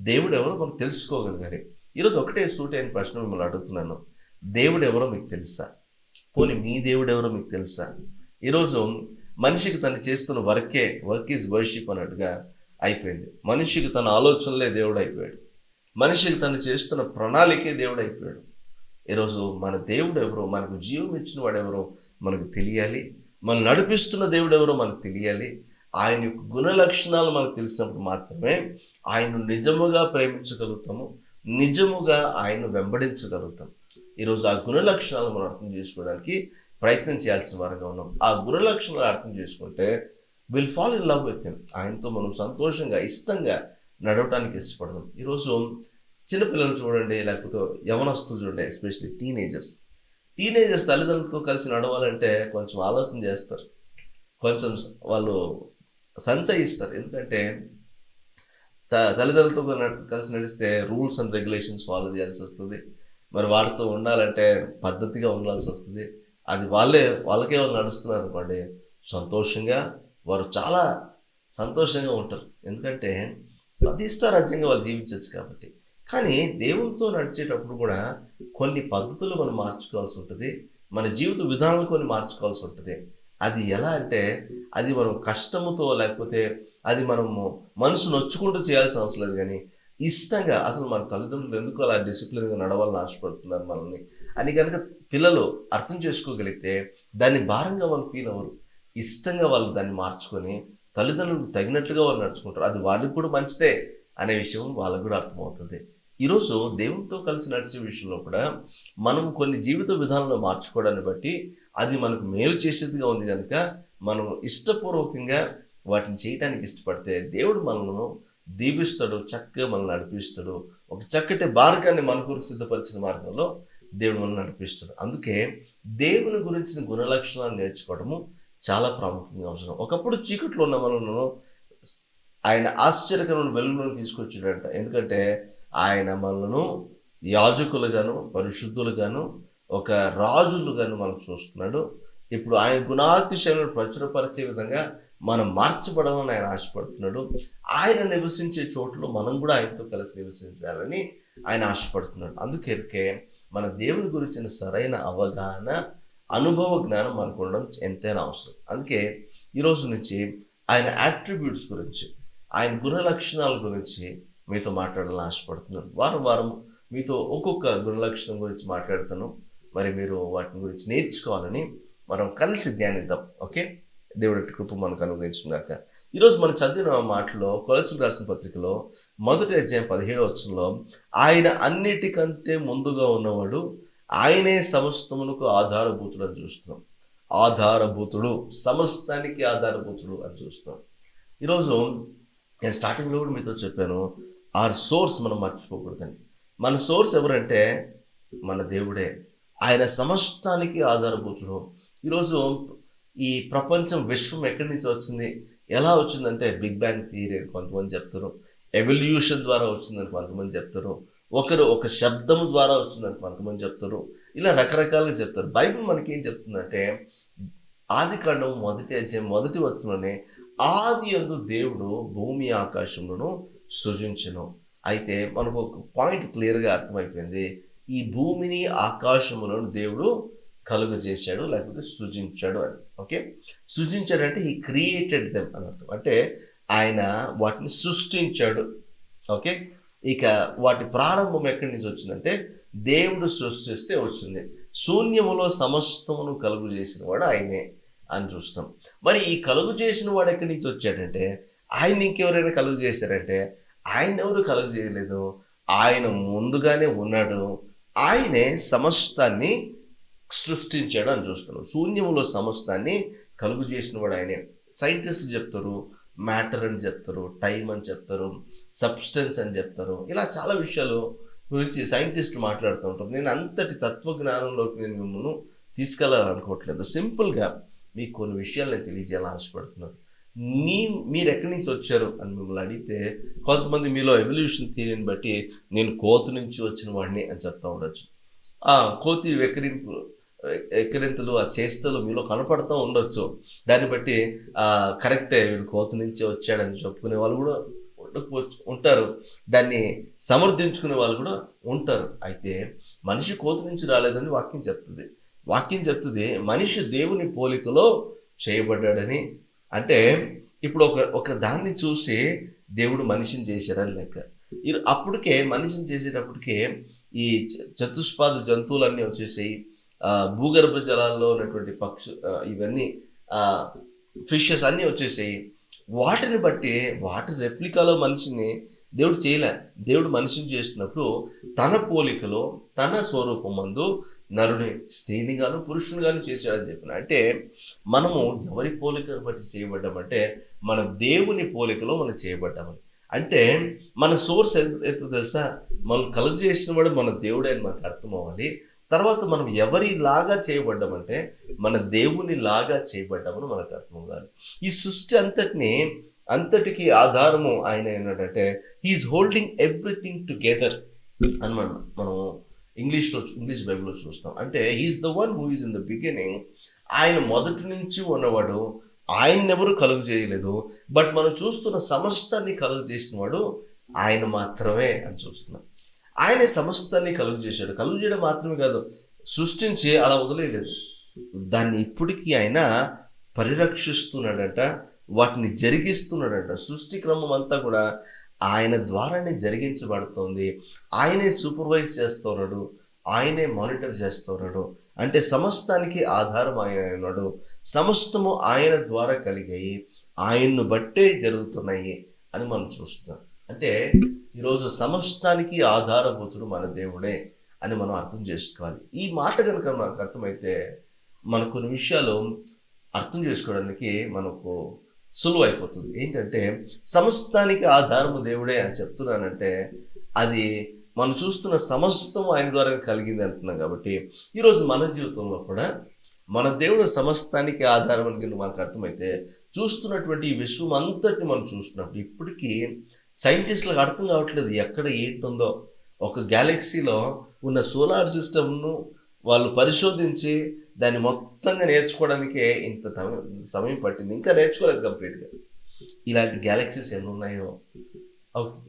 దేవుడు ఎవరో మనకు తెలుసుకోగలగాలి. ఈరోజు ఒకటే సూటైన ప్రశ్న మిమ్మల్ని అడుగుతున్నాను, దేవుడు ఎవరో మీకు తెలుసా? పోనీ మీ దేవుడు ఎవరో మీకు తెలుసా? ఈరోజు మనిషికి తను చేస్తున్న వర్క్ ఈజ్ వర్షిప్ అన్నట్టుగా అయిపోయింది. మనిషికి తన ఆలోచనలే దేవుడు అయిపోయాడు. మనిషికి తను చేస్తున్న ప్రణాళికే దేవుడు అయిపోయాడు. ఈరోజు మన దేవుడు ఎవరో, మనకు జీవం ఇచ్చిన వాడు ఎవరో మనకు తెలియాలి. మనం నడిపిస్తున్న దేవుడు ఎవరో మనకు తెలియాలి. ఆయన యొక్క గుణ లక్షణాలు మనకు తెలిసినప్పుడు మాత్రమే ఆయన్ను నిజముగా ప్రేమించగలుగుతాము, నిజముగా ఆయన్ను వెంబడించగలుగుతాం. ఈరోజు ఆ గుణ లక్షణాలు మనం అర్థం చేసుకోవడానికి ప్రయత్నం చేయాల్సిన వారంగా ఉన్నాం. ఆ గుణ లక్షణాలు అర్థం చేసుకుంటే will fall in love with him. ఆయనతో మనం సంతోషంగా, ఇష్టంగా నడవటానికి ఇష్టపడదాం. ఈరోజు చిన్నపిల్లలు చూడండి, లేకపోతే యవనస్తులు చూడండి, ఎస్పెషల్లీ టీనేజర్స్ తల్లిదండ్రులతో కలిసి నడవాలంటే కొంచెం ఆలోచన చేస్తారు, కొంచెం వాళ్ళు సంశయిస్తారు. ఎందుకంటే తల్లిదండ్రులతో కలిసి నడిస్తే రూల్స్ అండ్ రెగ్యులేషన్స్ ఫాలో చేయాల్సి వస్తుంది. మరి వాటితో ఉండాలంటే పద్ధతిగా ఉండాల్సి వస్తుంది. అది వాళ్ళకే వాళ్ళు నడుస్తున్నారు అనుకోండి, సంతోషంగా వారు చాలా సంతోషంగా ఉంటారు. ఎందుకంటే అది ఇష్టారాజ్యంగా వాళ్ళు జీవించవచ్చు కాబట్టి. కానీ దేవునితో నడిచేటప్పుడు కూడా కొన్ని పద్ధతులు మనం మార్చుకోవాల్సి ఉంటుంది. మన జీవిత విధానాలు కొన్ని మార్చుకోవాల్సి ఉంటుంది. అది ఎలా అంటే అది మనం కష్టముతో లేకపోతే అది మనము మనసు నొచ్చుకుంటూ చేయాల్సిన అవసరం లేదు. కానీ ఇష్టంగా అసలు మన తల్లిదండ్రులు ఎందుకు అలా డిసిప్లిన్గా నడవాలని ఆశపడుతున్నారు మనల్ని అని కనుక పిల్లలు అర్థం చేసుకోగలిగితే దాన్ని భారంగా వాళ్ళు ఫీల్ అవ్వరు. ఇష్టంగా వాళ్ళు దాన్ని మార్చుకొని తల్లిదండ్రులకు తగినట్లుగా వాళ్ళు నడుచుకుంటారు. అది వాళ్ళకి కూడా మంచిదే అనే విషయం వాళ్ళకు కూడా అర్థమవుతుంది. ఈరోజు దేవునితో కలిసి నడిచే విషయంలో కూడా మనం కొన్ని జీవిత విధానాలను మార్చుకోవడాన్ని బట్టి అది మనకు మేలు చేసేదిగా ఉంది కనుక మనం ఇష్టపూర్వకంగా వాటిని చేయడానికి ఇష్టపడితే దేవుడు మనల్ని దీవిస్తాడు, చక్కగా మనల్ని నడిపిస్తాడు. ఒక చక్కటి మార్గాన్ని మన కొరకు సిద్ధపరిచిన మార్గంలో దేవుడు మనల్ని నడిపిస్తాడు. అందుకే దేవుని గురించిన గుణలక్షణాలు నేర్చుకోవడము చాలా ప్రాముఖ్యంగా అవసరం. ఒకప్పుడు చీకట్లో ఉన్న మనలను ఆయన ఆశ్చర్యకరమైన వెలుగులను తీసుకొచ్చాడంట. ఎందుకంటే ఆయన మనలను యాజకులుగాను పరిశుద్ధులుగాను ఒక రాజులుగాను మనం చూస్తున్నాడు. ఇప్పుడు ఆయన గుణాతిశయములను ప్రచురపరిచే విధంగా మనం మార్చబడాలని ఆయన ఆశపడుతున్నాడు. ఆయన నివసించే చోట్ల మనం కూడా ఆయనతో కలిసి నివసించాలని ఆయన ఆశపడుతున్నాడు. అందుకే మన దేవుని గురించిన సరైన అవగాహన అనుభవ జ్ఞానం మనకు ఉండడం ఎంతైనా అవసరం. అందుకే ఈరోజు నుంచి ఆయన యాట్రిబ్యూట్స్ గురించి ఆయన గుణ లక్షణాల గురించి మీతో మాట్లాడాలని ఆశపడుతున్నాను. వారం వారం మీతో ఒక్కొక్క గుణ లక్షణం గురించి మాట్లాడుతాను. మరి మీరు వాటిని గురించి నేర్చుకోవాలని మనం కలిసి ధ్యానిద్దాం. ఓకే, దేవుడి కృప మనకు అనుగ్రహించుగాక. ఈరోజు మనం చదివిన మాటలో కొలస్సీలకు రాసిన పత్రికలో 1వ అధ్యాయం 17వ వచనంలో ఆయన అన్నిటికంటే ముందుగా ఉన్నవాడు, ఆయనే సమస్తమునకు ఆధారభూతుడు అని చూస్తున్నాం. ఆధారభూతుడు, సమస్తానికి ఆధారభూతుడు అని చూస్తాం. ఈరోజు నేను స్టార్టింగ్లో కూడా మీతో చెప్పాను, ఆర్ సోర్స్ మనం మర్చిపోకూడదని. మన సోర్స్ ఎవరంటే మన దేవుడే. ఆయన సమస్తానికి ఆధారభూతుడు. ఈరోజు ఈ ప్రపంచం విశ్వం ఎక్కడి నుంచి వచ్చింది, ఎలా వచ్చిందంటే బిగ్ బ్యాంగ్ థియరీ అని కొంతమంది చెప్తారు, ఎవల్యూషన్ ద్వారా వచ్చిందని కొంతమంది చెప్తారు, ఒకరు ఒక శబ్దం ద్వారా వచ్చిందని కొంతమంది చెప్తారు. ఇలా రకరకాలుగా చెప్తారు. బైబిల్ మనకేం చెప్తుందంటే ఆదికాండం 1వ అధ్యాయం 1వ వచనంలోనే ఆది యందు దేవుడు భూమి ఆకాశములను సృజించెను. అయితే మనకు ఒక పాయింట్ క్లియర్గా అర్థమైపోయింది. ఈ భూమిని ఆకాశములను దేవుడు కలుగు చేశాడు, లేకపోతే సృజించాడు అని. ఓకే, సృజించాడంటే హీ క్రియేటెడ్ దెమ్ అని అర్థం. అంటే ఆయన వాటిని సృష్టించాడు. ఓకే, ఇక వాటి ప్రారంభం ఎక్కడి నుంచి వచ్చిందంటే దేవుడు సృష్టిస్తే వచ్చింది. శూన్యములో సమస్తమును కలుగు చేసిన వాడు ఆయనే అని చూస్తాం. మరి ఈ కలుగు చేసిన వాడు ఎక్కడి నుంచి వచ్చాడంటే ఆయన ఇంకెవరైనా కలుగు చేశారంటే ఆయన ఎవరు కలుగు చేయలేదు, ఆయన ముందుగానే ఉన్నాడు. ఆయనే సమస్తాన్ని సృష్టించాడు అని చూస్తున్నాం. శూన్యములో సమస్తాన్ని కలుగు చేసిన వాడు ఆయనే. సైంటిస్టులు చెప్తారు మ్యాటర్ అని చెప్తారు, టైం అని చెప్తారు, సబ్స్టెన్స్ అని చెప్తారు. ఇలా చాలా విషయాలు గురించి సైంటిస్టులు మాట్లాడుతూ ఉంటారు. నేను అంతటి తత్వజ్ఞానంలోకి నేను మిమ్మల్ని తీసుకెళ్ళాలనుకోవట్లేదు. సింపుల్గా మీకు కొన్ని విషయాలు నేను తెలియజేయాలని ఆశపడుతున్నాను. మీరు ఎక్కడి నుంచి వచ్చారు అని మిమ్మల్ని అడిగితే కొంతమంది మీలో ఎవల్యూషన్ థియరీని బట్టి నేను కోతి నుంచి వచ్చిన వాడిని అని చెప్తూ ఉండొచ్చు. కోతి ఎక్కిరింతలు ఆ చేష్టలు మీలో కనపడుతూ ఉండొచ్చు. దాన్ని బట్టి కరెక్టే వీడు కోతి నుంచే వచ్చాడని చెప్పుకునే వాళ్ళు కూడా ఉంటారు. దాన్ని సమర్థించుకునే వాళ్ళు కూడా ఉంటారు. అయితే మనిషి కోతి నుంచి రాలేదని వాక్యం చెప్తుంది మనిషి దేవుని పోలికలో చేయబడ్డాడని. అంటే ఇప్పుడు ఒక దాన్ని చూసి దేవుడు మనిషిని చేశారని లెక్క. అప్పటికే మనిషిని చేసేటప్పటికే ఈ చతుష్పాద జంతువులన్నీ వచ్చేసాయి. భూగర్భ జలాల్లో ఉన్నటువంటి ఇవన్నీ ఫిషెస్ అన్నీ వచ్చేసాయి. వాటిని బట్టి వాటి రెప్లికాలో మనిషిని దేవుడు చేయలే. దేవుడు మనిషిని చేసినప్పుడు తన పోలికలో తన స్వరూపమందు నరుని స్త్రీని గాను పురుషుని గాను చేశాడని చెప్పిన. అంటే మనము ఎవరి పోలికను బట్టి చేయబడ్డామంటే మన దేవుని పోలికలో మనం చేయబడ్డామని. అంటే మన సోర్స్ ఎంత తెలుసా, మనం కలుగు చేసిన వాడు మన దేవుడే అని మనకు అర్థం అవ్వాలి. తర్వాత మనం ఎవరిలాగా చేయబడ్డామంటే మన దేవుని లాగా చేయబడ్డామని మనకు అర్థం అవ్వాలి. ఈ సృష్టి అంతటికి ఆధారము ఆయన ఏంటంటే హీఈస్ హోల్డింగ్ ఎవ్రీథింగ్ టుగెదర్ అని మనం ఇంగ్లీష్ బైబిల్లో చూస్తాం. అంటే he's the one who is in the beginning. ఆయన మొదటి నుంచి ఉన్నవాడు, ఆయన్నెవరు కలుగు చేయలేదు. బట్ మనం చూస్తున్న సమస్తాన్ని కలుగు చేసిన వాడు ఆయన మాత్రమే అని చూస్తున్నాం. ఆయనే సమస్తాన్ని కలుగు చేశాడు. కలుగు చేయడం మాత్రమే కాదు, సృష్టించి అలా వదిలేయలేదు. దాన్ని ఇప్పటికీ ఆయన పరిరక్షిస్తున్నాడంట, వాటిని జరిగిస్తున్నాడంట. సృష్టి క్రమం అంతా కూడా ఆయన ద్వారానే జరిగించబడుతుంది. ఆయనే సూపర్వైజ్ చేస్తున్నాడు, ఆయనే మానిటర్ చేస్తున్నాడు. అంటే సమస్తానికి ఆధారం ఆయన ఉన్నాడు. సమస్తము ఆయన ద్వారా కలిగాయి, ఆయన్ను బట్టే జరుగుతున్నాయి అని మనం చూస్తున్నాం. అంటే ఈరోజు సమస్తానికి ఆధారభూతుడు మన దేవుడే అని మనం అర్థం చేసుకోవాలి. ఈ మాట కనుక మనకు అర్థమైతే మనకు కొన్ని విషయాలు అర్థం చేసుకోవడానికి మనకు సులువు అయిపోతుంది. ఏంటంటే సమస్తానికి ఆధారము దేవుడే అని చెప్తున్నానంటే అది మనం చూస్తున్న సమస్తం ఆయన ద్వారా కలిగింది అంటున్నాం. కాబట్టి ఈరోజు మన జీవితంలో కూడా మన దేవుడు సమస్తానికి ఆధారం అని మనకు అర్థమైతే చూస్తున్నటువంటి ఈ విశ్వం అంతటిని మనం చూస్తున్నప్పుడు ఇప్పటికీ సైంటిస్టులకు అర్థం కావట్లేదు ఎక్కడ ఏంటుందో. ఒక గ్యాలక్సీలో ఉన్న సోలార్ సిస్టమ్ను వాళ్ళు పరిశోధించి దాన్ని మొత్తంగా నేర్చుకోవడానికే ఇంత సమయం పట్టింది. ఇంకా నేర్చుకోలేదు కంప్లీట్గా. ఇలాంటి గ్యాలక్సీస్ ఎన్ని ఉన్నాయో,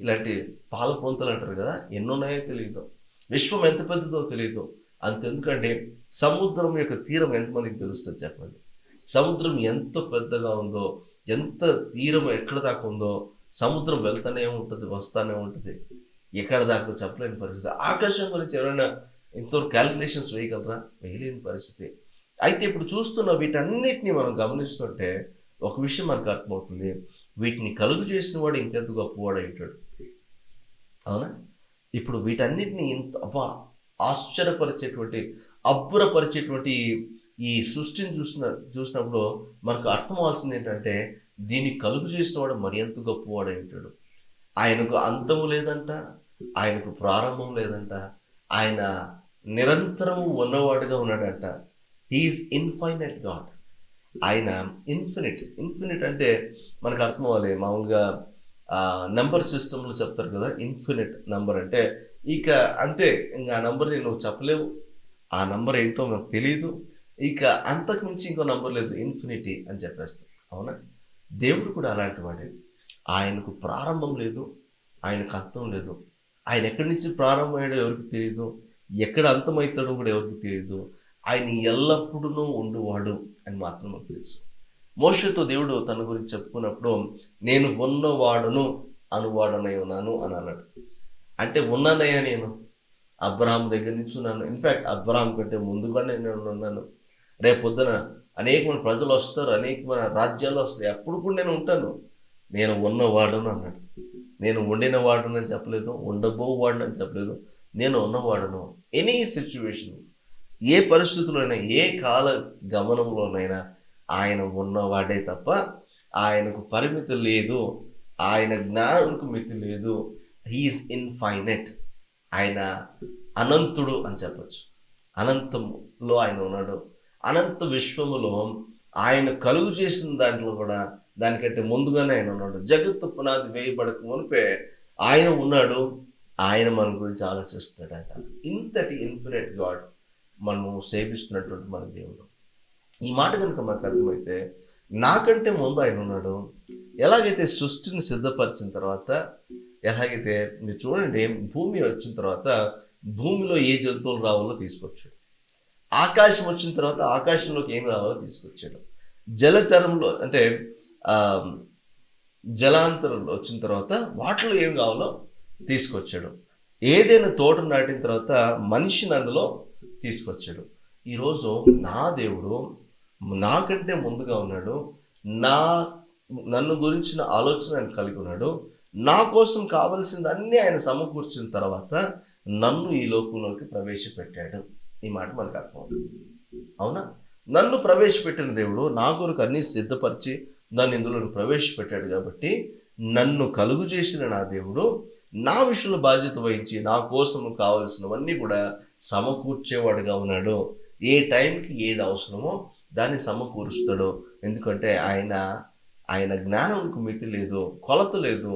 ఇలాంటి పాల పొంతలు అంటారు కదా, ఎన్ని ఉన్నాయో తెలియదు. విశ్వం ఎంత పెద్దదో తెలియదు. అంతెందుకంటే సముద్రం యొక్క తీరం ఎంతమందికి తెలుస్తుంది చెప్పండి? సముద్రం ఎంత పెద్దగా ఉందో, ఎంత తీరం ఎక్కడ దాకా ఉందో, సముద్రం వెళ్తానే ఉంటుంది, వస్తానే ఉంటుంది, ఎక్కడ దాకా చెప్పలేని పరిస్థితి. ఆకాశం గురించి ఎవరైనా ఇంతవరకు క్యాలిక్యులేషన్స్ వేయగలరా? వేయలేని పరిస్థితి. అయితే ఇప్పుడు చూస్తున్న వీటన్నిటిని మనం గమనిస్తుంటే ఒక విషయం మనకు అర్థమవుతుంది, వీటిని కలుగు చేసిన వాడు ఇంకెంత గొప్పవాడు ఉంటాడు. అవునా? ఇప్పుడు వీటన్నిటిని ఇంత ఆశ్చర్యపరిచేటువంటి, అబ్బురపరిచేటువంటి ఈ సృష్టిని చూసినప్పుడు మనకు అర్థం అవ్వాల్సింది ఏంటంటే దీన్ని కలుగు చేసిన వాడు మరి ఎంత గొప్పవాడు ఉంటాడు. ఆయనకు అంతము లేదంట, ఆయనకు ప్రారంభం లేదంట, ఆయన నిరంతరము ఉన్నవాడుగా ఉన్నాడంట. He's infinite God. ఆయన ఇన్ఫినిట్ అంటే మనకు అర్థం అవ్వాలి. మామూలుగా నెంబర్ సిస్టంలో చెప్తారు కదా, ఇన్ఫినిట్ నెంబర్ అంటే ఇక అంతే, ఇంకా ఆ నెంబర్ని నువ్వు చెప్పలేవు, ఆ నెంబర్ ఏంటో నాకు తెలియదు, ఇక అంతకు మించి ఇంకో నెంబర్ లేదు, ఇన్ఫినిటీ అని చెప్పేస్తాం. అవునా? దేవుడు కూడా అలాంటి వాడే. ఆయనకు ప్రారంభం లేదు, ఆయనకు అంతం లేదు. ఆయన ఎక్కడి నుంచి ప్రారంభమయ్యాడో ఎవరికి తెలియదు, ఎక్కడ అంతమవుతాడో కూడా ఎవరికి తెలియదు. ఆయన ఎల్లప్పుడూ ఉండువాడు అని మాత్రం మనకు తెలుసు. మోషేతో దేవుడు తన గురించి చెప్పుకున్నప్పుడు నేను ఉన్నవాడును అనువాడనై ఉన్నాను అని అన్నాడు. అంటే ఉన్నానయ్యా, నేను అబ్రహాం దగ్గర నుంచి ఉన్నాను. ఇన్ఫ్యాక్ట్ అబ్రహాం కంటే ముందుగానే నేను ఉన్నాను. రేపు పొద్దున అనేకమైన ప్రజలు వస్తారు, అనేకమైన రాజ్యాలు వస్తాయి, అప్పుడు కూడా నేను ఉంటాను. నేను ఉన్నవాడును అన్నాడు. నేను వండిన వాడునని చెప్పలేదు, ఉండబోవాడును అని చెప్పలేదు, నేను ఉన్నవాడును. ఎనీ సిచ్యువేషన్, ఏ పరిస్థితుల్లోనైనా, ఏ కాల గమనంలోనైనా ఆయన ఉన్నవాడే తప్ప ఆయనకు పరిమితి లేదు, ఆయన జ్ఞానానికి మితి లేదు. He's infinite. ఆయన అనంతుడు అని చెప్పచ్చు. అనంతంలో ఆయన ఉన్నాడు. అనంత విశ్వములో ఆయన కలుగు చేసిన దాంట్లో కూడా దానికంటే ముందుగానే ఆయన ఉన్నాడు. జగత్తు పునాది వేయబడక మునిపే ఆయన ఉన్నాడు. ఆయన మన గురించి ఆలోచిస్తున్నాడంట. ఇంతటి ఇన్ఫినిట్ గాడ్ మనము సేవిస్తున్నటువంటి మన దేవుడు. ఈ మాట కనుక మనకు అర్థమైతే నాకంటే ముందు ఆయన ఉన్నాడు. ఎలాగైతే సృష్టిని సిద్ధపరిచిన తర్వాత, ఎలాగైతే మీరు చూడండి, భూమి వచ్చిన తర్వాత భూమిలో ఏ జంతువులు రావాలో తీసుకొచ్చాడు. ఆకాశం వచ్చిన తర్వాత ఆకాశంలోకి ఏం రావాలో తీసుకొచ్చాడు. జలచరంలో అంటే జలాంతరంలో వచ్చిన తర్వాత వాటిలో ఏం కావాలో తీసుకొచ్చాడు. ఏదైనా తోట నాటిన తర్వాత మనిషిని అందులో తీసుకొచ్చాడు. ఈరోజు నా దేవుడు నాకంటే ముందుగా ఉన్నాడు. నన్ను గురించిన ఆలోచన ఆయన కలిగి ఉన్నాడు. నా కోసం కావలసింది అన్నీ ఆయన సమకూర్చిన తర్వాత నన్ను ఈ లోకంలోకి ప్రవేశపెట్టాడు. ఈ మాట మనకు అర్థమవుతుంది. అవునా? నన్ను ప్రవేశపెట్టిన దేవుడు నా కొరకు అన్నీ సిద్ధపరిచి నన్ను ఇందులో ప్రవేశపెట్టాడు. కాబట్టి నన్ను కలుగు చేసిన నా దేవుడు నా విషయంలో బాధ్యత వహించి నా కోసం కావలసినవన్నీ కూడా సమకూర్చేవాడుగా ఉన్నాడు. ఏ టైంకి ఏది అవసరమో దాన్ని సమకూరుస్తాడు. ఎందుకంటే ఆయన జ్ఞానంకు మితి లేదు, కొలత లేదు.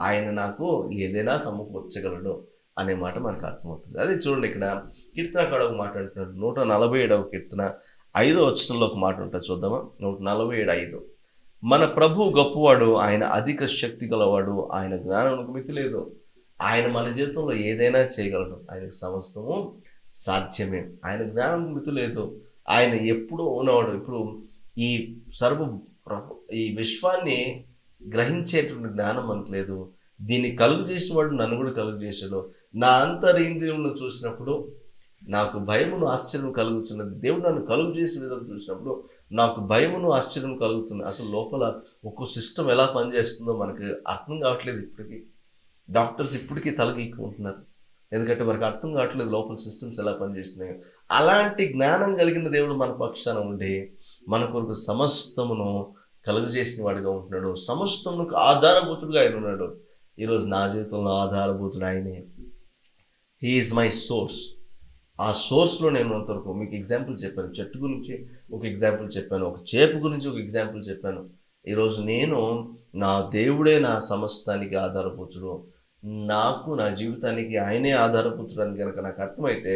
ఆయన నాకు ఏదైనా సమకూర్చగలడు అనే మాట మనకు అర్థమవుతుంది. అదే చూడండి, ఇక్కడ కీర్తనకాడు ఒక మాట అంటున్నాడు. 147వ కీర్తన 5వ వచనంలో ఒక మాట ఉంటుంది, చూద్దామా? 147:5. మన ప్రభు గొప్పవాడు, ఆయన అధిక శక్తి గలవాడు, ఆయన జ్ఞానానికి మితి లేదు. ఆయన మన జీవితంలో ఏదైనా చేయగలడు. ఆయనకు సమస్తము సాధ్యమే. ఆయన జ్ఞానానికి మితి లేదు. ఆయన ఎప్పుడూ ఉన్నవాడు. ఇప్పుడు ఈ సర్వ ఈ విశ్వాన్ని గ్రహించేటువంటి జ్ఞానం మనకు లేదు. దీన్ని కలుగు చేసిన వాడు నన్ను కూడా కలుగు చేశాడు. నా అంతరింద్రియమును చూసినప్పుడు నాకు భయమును ఆశ్చర్యం కలుగుతున్నది. దేవుడు నన్ను కలుగు చేసే విధంగా చూసినప్పుడు నాకు భయమును ఆశ్చర్యం కలుగుతుంది. అసలు లోపల ఒక్కో సిస్టమ్ ఎలా పనిచేస్తుందో మనకి అర్థం కావట్లేదు. ఇప్పటికీ డాక్టర్స్ ఇప్పటికీ తలగీకుంటున్నారు. ఎందుకంటే వారికి అర్థం కావట్లేదు లోపల సిస్టమ్స్ ఎలా పనిచేస్తున్నాయో. అలాంటి జ్ఞానం కలిగిన దేవుడు మన పక్షాన ఉండి మన కొరకు సమస్తమును కలుగజేసిన వాడిగా ఉంటున్నాడు. సమస్తమునకు ఆధారభూతుడుగా ఆయన ఉన్నాడు. ఈరోజు నా జీవితంలో ఆధారభూతుడు ఆయనే. He is my source. ఆ సోర్స్లో నేను అంతవరకు మీకు ఎగ్జాంపుల్ చెప్పాను. చెట్టు గురించి ఒక ఎగ్జాంపుల్ చెప్పాను, ఒక చేప గురించి ఒక ఎగ్జాంపుల్ చెప్పాను. ఈరోజు నేను నా దేవుడే నా సమస్తానికి ఆధారభూతుడు, నాకు నా జీవితానికి ఆయనే ఆధారభూతుడు అని కనుక నాకు అర్థమైతే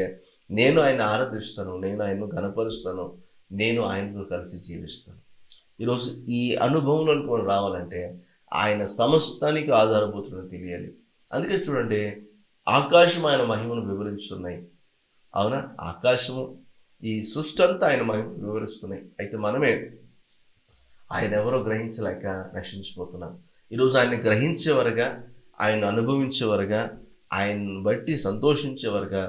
నేను ఆయన ఆరాధిస్తాను, నేను ఆయన్ను గణపరుస్తాను, నేను ఆయనతో కలిసి జీవిస్తాను. ఈరోజు ఈ అనుభవంలోకి మనం రావాలంటే ఆయన సమస్తానికి ఆధారభూతుడని తెలియాలి. అందుకే చూడండి, ఆకాశం ఆయన మహిమను వివరిస్తున్నాయి. అవునా? ఆకాశము, ఈ సృష్టి అంతా ఆయన మహిమను వివరిస్తున్నాయి. అయితే మనమే ఆయన ఎవరో గ్రహించలేక నశించిపోతున్నాం. ఈరోజు ఆయన్ని గ్రహించేవరగా, ఆయన అనుభవించేవరగా, ఆయన్ని బట్టి సంతోషించేవరగా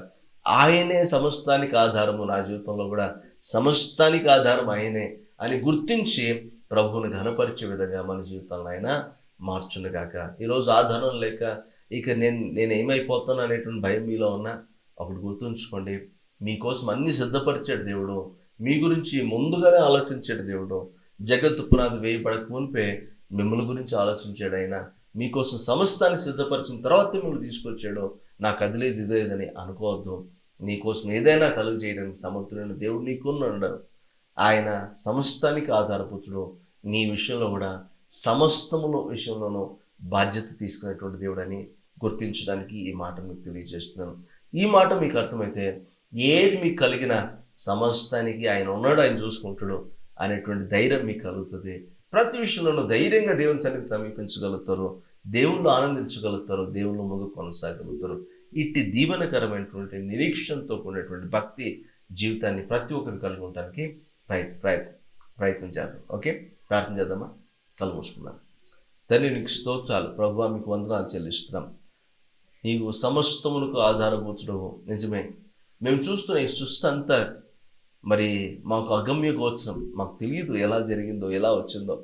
ఆయనే సమస్తానికి ఆధారము. నా జీవితంలో కూడా సమస్తానికి ఆధారం ఆయనే అని గుర్తించి ప్రభువుని ఘనపరిచే విధంగా మన జీవితాలను ఆయన మార్చునుగాక. ఈరోజు ఆధారం లేక ఇక నేను ఏమైపోతాను అనేటువంటి భయం మీలో ఉన్నా ఒకటి గుర్తుంచుకోండి, మీకోసం అన్ని సిద్ధపరిచాడు దేవుడు. మీ గురించి ముందుగానే ఆలోచించాడు దేవుడు. జగత్తు పునాది వేయబడక మునిపే మిమ్మల్ని గురించి ఆలోచించాడు ఆయన. మీకోసం సమస్తాన్ని సిద్ధపరిచిన తర్వాత మిమ్మల్ని తీసుకొచ్చాడు. నాకు అది లేదు ఇది లేదని అనుకోవద్దు. నీకోసం ఏదైనా కలుగు చేయడానికి సమర్థుడైన దేవుడు నీకున్నాడు. ఆయన సమస్తానికి ఆధారభూతుడు. నీ విషయంలో కూడా సమస్తముల విషయంలోనూ బాధ్యత తీసుకునేటువంటి దేవుడని గుర్తించడానికి ఈ మాట మీకు తెలియజేస్తున్నాను. ఈ మాట మీకు అర్థమైతే ఏది మీకు కలిగిన సమస్తానికి ఆయన ఉన్నాడు, ఆయన చూసుకుంటాడు అనేటువంటి ధైర్యం మీకు కలుగుతుంది. ప్రతి విషయంలోనూ ధైర్యంగా దేవుని సన్నిధిని సమీపించగలుగుతారు, దేవుళ్ళు ఆనందించగలుగుతారు, దేవుళ్ళు ముందు కొనసాగలుగుతారు. ఇట్టి దీవెనకరమైనటువంటి నిరీక్షణతో కూడినటువంటి భక్తి జీవితాన్ని ప్రతి ఒక్కరిని కలిగి ఉండడానికి ప్రయత్నం చేద్దాం. ఓకే, ప్రార్థన చేద్దామా? కళ్ళు మూసుకున్నాం. తండ్రి, నీకు స్తోత్రాలు ప్రభువా, మీకు వందనాలు చెల్లిస్తున్నాం. నీవు సమస్తమునకు ఆధారభూతుడవు. నిజమే, మేము చూస్తున్న ఈ సృష్టి అంతా మరి మాకు అగమ్య గోచరం, మాకు తెలియదు ఎలా జరిగిందో ఎలా వచ్చిందో,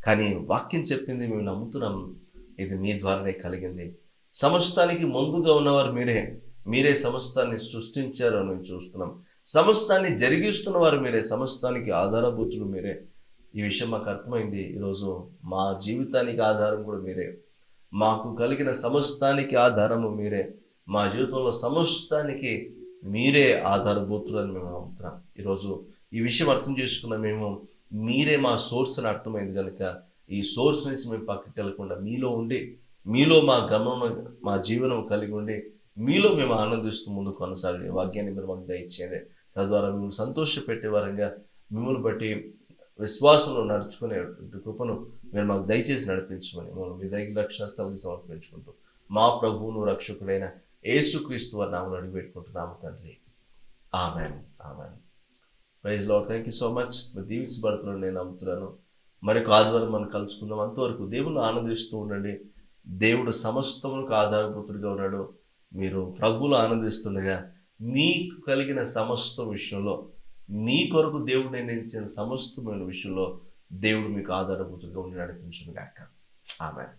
కానీ వాక్యం చెప్పింది మేము నమ్ముతున్నాం. ఇది మీ ద్వారానే కలిగింది. సమస్తానికి ముందుగా ఉన్నవారు మీరే సమస్తాన్ని సృష్టించారు అని మేము చూస్తున్నాం. సమస్తాన్ని జరిగిస్తున్నవారు మీరే, సమస్తానికి ఆధారభూతులు మీరే. ఈ విషయం మాకు అర్థమైంది. ఈరోజు మా జీవితానికి ఆధారం కూడా మీరే, మాకు కలిగిన సమస్తానికి ఆధారము మీరే, మా జీవితంలో సమస్తానికి మీరే ఆధారభూతులు అని మేము నమ్ముతున్నాం. ఈరోజు ఈ విషయం అర్థం చేసుకున్న మేము మీరే మా సోర్స్ అని అర్థమైంది కనుక ఈ సోర్స్ నుంచి మేము పక్కకి వెళ్ళకుండా మీలో ఉండి, మీలో మా గమనం మా జీవనం కలిగి ఉండి, మీలో మేము ఆనందిస్తూ ముందు కొనసాగే వాక్యాన్ని మీరు మాకు దయచేయండి. తద్వారా మేము సంతోషపెట్టే వారంగా మిమ్మల్ని బట్టి విశ్వాసంలో నడుచుకునేటువంటి కృపను మీరు మాకు దయచేసి నడిపించమని మనం మీ దగ్గర రక్షణ స్థలానికి సమర్పించుకుంటూ మా ప్రభువును రక్షకుడైన యేసుక్రీస్తు వారి నామములో అడిగి పెట్టుకుంటున్నాము తండ్రి. Amen, amen. Praise lord. Thank you so much. మీరు దీవించబడుతున్నాను నేను నమ్ముతున్నాను. మరొక ఆదివారం మనం కలుసుకుందాం. అంతవరకు దేవుని ఆనందిస్తూ ఉండండి. దేవుడు సమస్తములకు ఆధారభూతుడిగా ఉన్నాడు. మీరు ప్రభువులో ఆనందిస్తుండగా మీకు కలిగిన సమస్త విషయంలో, మీ కొరకు దేవుడు నిర్ణయించిన సమస్తమైన విషయంలో దేవుడు మీకు ఆధారభూతుడిగా ఉండి నడిపించును గాక. ఆమెన్.